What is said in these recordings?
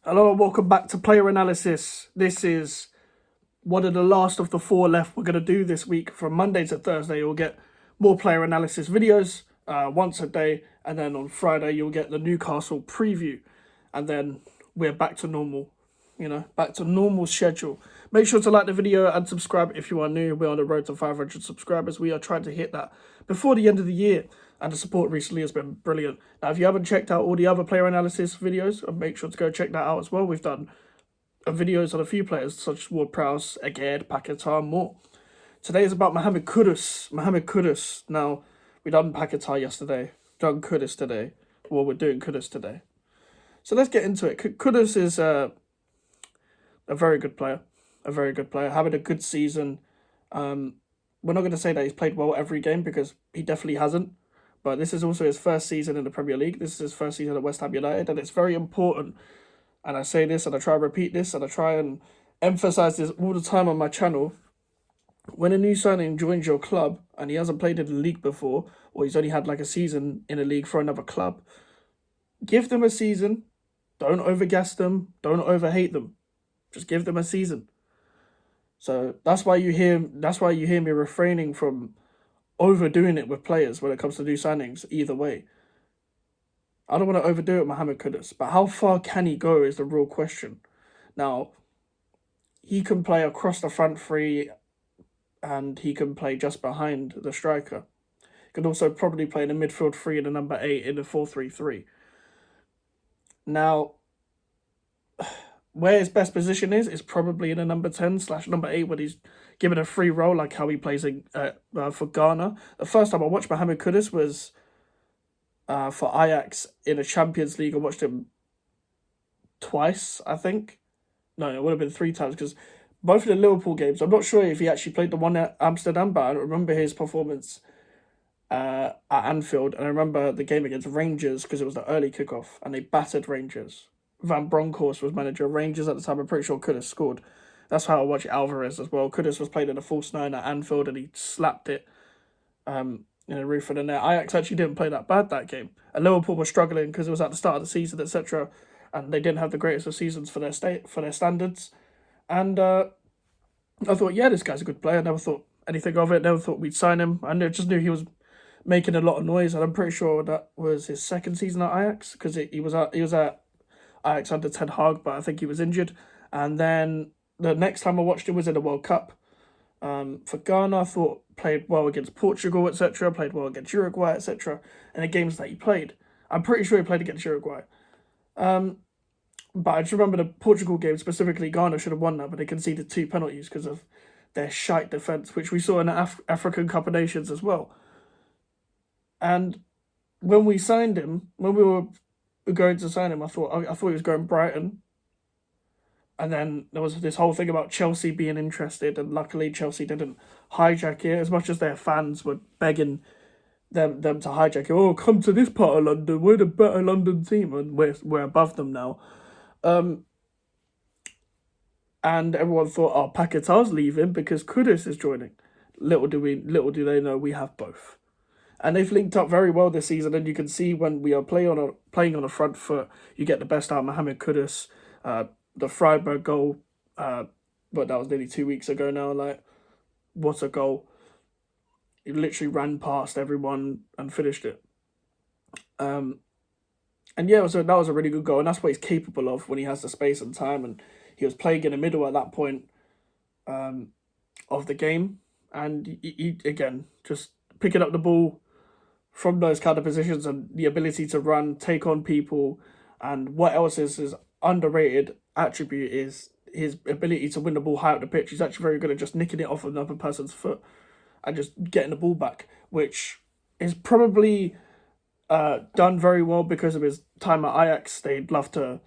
Hello and welcome back to Player Analysis. This is one of the last of the four left we're going to do this week. From Monday to Thursday, you'll get more player analysis videos once a day. And then on Friday, you'll get the Newcastle preview. And then we're back to normal, back to normal schedule. Make sure to like the video and subscribe if you are new. We're on the road to 500 subscribers. We are trying to hit that before the end of the year. And the support recently has been brilliant. Now, if you haven't checked out all the other player analysis videos, make sure to go check that out as well. We've done videos on a few players such as Ward-Prowse, Aged, Paquetá, and more. Today is about Mohammed Kudus. Now, we done Paquetá yesterday, done Kudus today. Well, we're doing Kudus today. So let's get into it. Kudus is a very good player. Having a good season. We're not going to say that he's played well every game because he definitely hasn't. But this is also his first season in the Premier League. This is his first season at West Ham United. And it's very important. And I say this and I try and repeat this and I try and emphasize this all the time on my channel. When a new signing joins your club and he hasn't played in the league before, or he's only had like a season in a league for another club, give them a season. Don't overgas them. Don't overhate them. Just give them a season. So that's why you hear me refraining from overdoing it with players when it comes to new signings either way. I don't want to overdo it with Mohammed Kudus, but how far can he go is the real question. Now, he can play across the front three and he can play just behind the striker. He can also probably play in the midfield three and the number 8 in the 4-3-3. Now, where his best position is probably in the number 10/number 8 when he's given a free role, like how he plays for Ghana. The first time I watched Mohammed Kudus was for Ajax in a Champions League. I watched him twice, I think. No, it would have been 3 times because both of the Liverpool games, I'm not sure if he actually played the one at Amsterdam, but I remember his performance at Anfield. And I remember the game against Rangers because it was the early kickoff and they battered Rangers. Van Bronckhorst was manager of Rangers at the time. I'm pretty sure Kudus scored. That's how I watched Alvarez as well. Kudus was played in a false 9 at Anfield and he slapped it in the roof of the net. Ajax actually didn't play that bad that game. And Liverpool were struggling because it was at the start of the season, etc. And they didn't have the greatest of seasons for their standards. And I thought, yeah, this guy's a good player. I never thought anything of it. Never thought we'd sign him. I just knew he was making a lot of noise. And I'm pretty sure that was his second season at Ajax because he was at Ajax under Ten Hag, but I think he was injured. And then the next time I watched him was in the World Cup. For Ghana, I thought played well against Portugal, etc. Played well against Uruguay, etc. And the games that he played, I'm pretty sure he played against Uruguay. But I just remember the Portugal game specifically. Ghana should have won that, but they conceded 2 penalties because of their shite defence, which we saw in the African Cup of Nations as well. And when we signed him, when we were going to sign him, I thought he was going Brighton. And then there was this whole thing about Chelsea being interested, and luckily Chelsea didn't hijack it as much as their fans were begging them to hijack it. Oh, come to this part of London. We're the better London team, and we're above them now. And everyone thought, oh, Paquetá's leaving because Kudus is joining. Little do they know we have both. And they've linked up very well this season, and you can see when we are playing on a front foot, you get the best out of Mohammed Kudus. The Freiburg goal, but that was nearly 2 weeks ago now. Like, what a goal! He literally ran past everyone and finished it. And yeah, that was a really good goal, and that's what he's capable of when he has the space and time. And he was playing in the middle at that point of the game, and he again just picking up the ball from those kind of positions and the ability to run, take on people, and what else is his underrated attribute is his ability to win the ball high up the pitch. He's actually very good at just nicking it off another person's foot and just getting the ball back, which is probably done very well because of his time at Ajax. They'd love to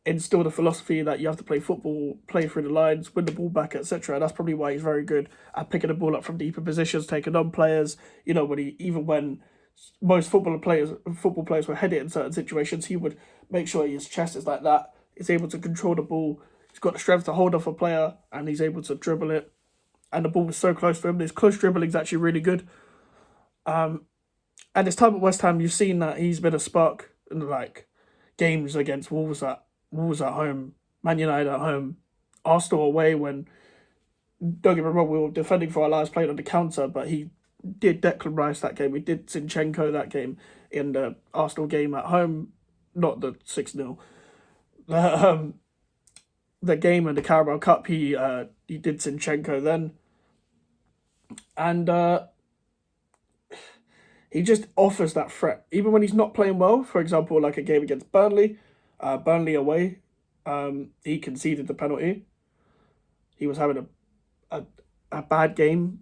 instill the philosophy that you have to play football, play through the lines, win the ball back, etc. That's probably why he's very good at picking the ball up from deeper positions, taking on players. When most football players were headed in certain situations, he would make sure his chest is like that. He's able to control the ball. He's got the strength to hold off a player, and he's able to dribble it. And the ball was so close for him. His close dribbling is actually really good. And his time at West Ham, you've seen that he's been a spark in like games against Wolves that Wolves at home, Man United at home, Arsenal away when, don't get me wrong, we were defending for our lives, playing on the counter, but he did Declan Rice that game. We did Zinchenko that game in the Arsenal game at home, not the 6-0. The game in the Carabao Cup, he did Zinchenko then. And he just offers that threat. Even when he's not playing well, for example, like a game against Burnley, Burnley away, he conceded the penalty. He was having a bad game.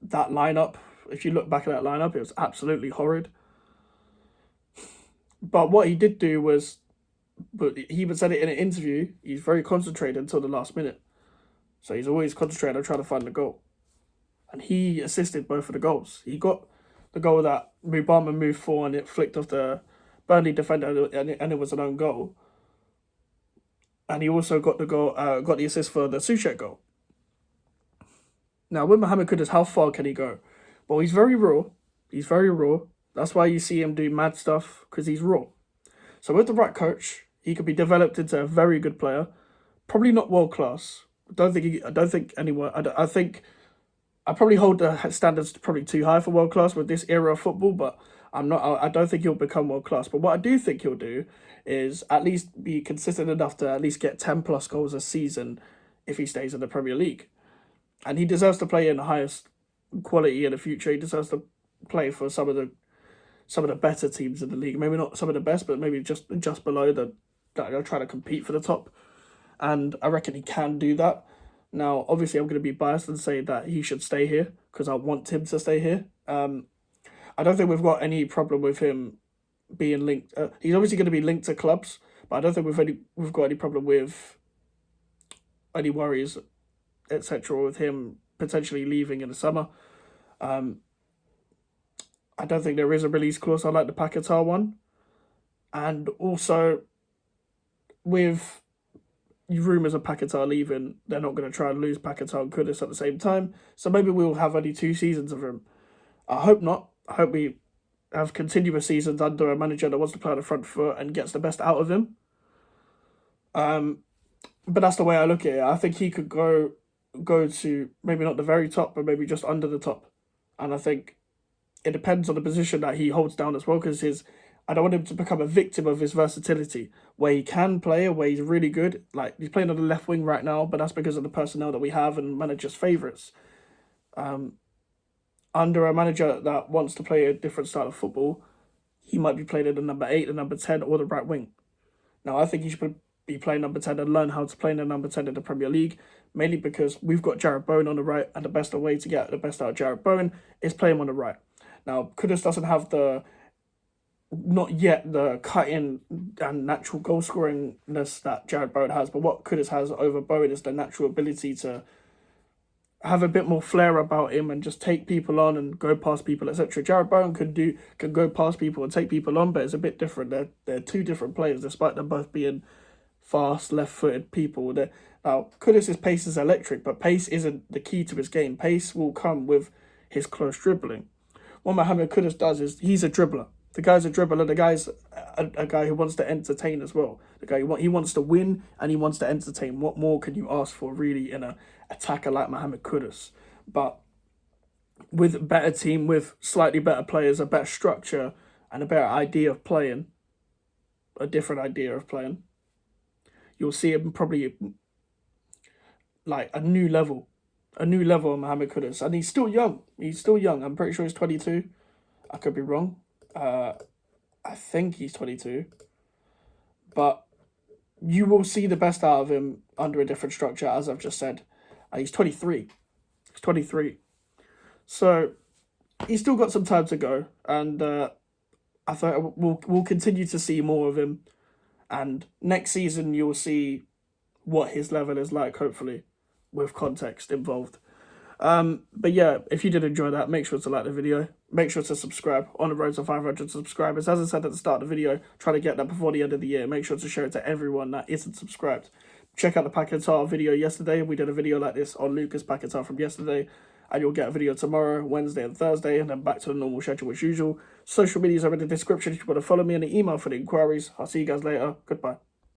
That lineup, if you look back at that lineup, it was absolutely horrid. But what he did do was, but he even said it in an interview, he's very concentrated until the last minute. So he's always concentrated on trying to find the goal. And he assisted both of the goals. He got the goal that Mubama moved for and it flicked off the Burnley defender and it was an own goal. And he also got the assist for the Soucek goal. Now, with Mohammed Kudus, how far can he go? Well, he's very raw. He's very raw. That's why you see him do mad stuff, because he's raw. So with the right coach, he could be developed into a very good player. Probably not world class. I think I probably hold the standards probably too high for world class with this era of football, but I don't think he'll become world class. But what I do think he'll do is at least be consistent enough to at least get 10 plus goals a season if he stays in the Premier League. And he deserves to play in the highest quality in the future. He deserves to play for some of the better teams in the league. Maybe not some of the best, but maybe just below that are trying to compete for the top. And I reckon he can do that. Now, obviously, I'm going to be biased and say that he should stay here because I want him to stay here. I don't think we've got any problem with him being linked. He's obviously going to be linked to clubs, but I don't think we've got any problem with any worries, etc., with him potentially leaving in the summer. I don't think there is a release clause. I like the Paquetá one. And also, with rumours of Paquetá leaving, they're not going to try and lose Paquetá and Kudus at the same time. So maybe we'll have only 2 seasons of him. I hope not. I hope we have continuous seasons under a manager that wants to play on the front foot and gets the best out of him. But that's the way I look at it. I think he could go to maybe not the very top, but maybe just under the top. And I think it depends on the position that he holds down as well, because I don't want him to become a victim of his versatility, where he can play, where he's really good. Like, he's playing on the left wing right now, but that's because of the personnel that we have and managers' favourites. Under a manager that wants to play a different style of football, he might be playing in the number 8, the number 10, or the right wing. Now, I think he should be playing number 10 and learn how to play in the number 10 in the Premier League, mainly because we've got Jarrod Bowen on the right, and the best way to get the best out of Jarrod Bowen is play him on the right. Now, Kudus doesn't have not yet the cut-in and natural goal-scoringness that Jarrod Bowen has, but what Kudus has over Bowen is the natural ability to have a bit more flair about him and just take people on and go past people, etc. Jarrod Bowen can go past people and take people on, but it's a bit different. They're 2 different players, despite them both being fast, left-footed people. Now, Kudus' pace is electric, but pace isn't the key to his game. Pace will come with his close dribbling. What Mohammed Kudus does is he's a dribbler. The guy's a dribbler. The guy's a guy who wants to entertain as well. The guy he wants to win and he wants to entertain. What more can you ask for, really, in an attacker like Mohammed Kudus? But with a better team, with slightly better players, a better structure, and a better idea of playing, a different idea of playing, you'll see him probably like a new level of Mohammed Kudus. And he's still young. I'm pretty sure he's 22. I could be wrong. I think he's 22. But you will see the best out of him under a different structure, as I've just said. He's 23. So he's still got some time to go. And I thought we'll continue to see more of him. And next season, you'll see what his level is like, hopefully, with context involved. But yeah, if you did enjoy that, make sure to like the video. Make sure to subscribe. On the road to 500 subscribers. As I said at the start of the video, try to get that before the end of the year. Make sure to share it to everyone that isn't subscribed. Check out the Paquetá video yesterday. We did a video like this on Lucas Paquetá from yesterday. And you'll get a video tomorrow, Wednesday and Thursday, and then back to the normal schedule as usual. Social medias are in the description if you want to follow me, and the email for the inquiries. I'll see you guys later. Goodbye.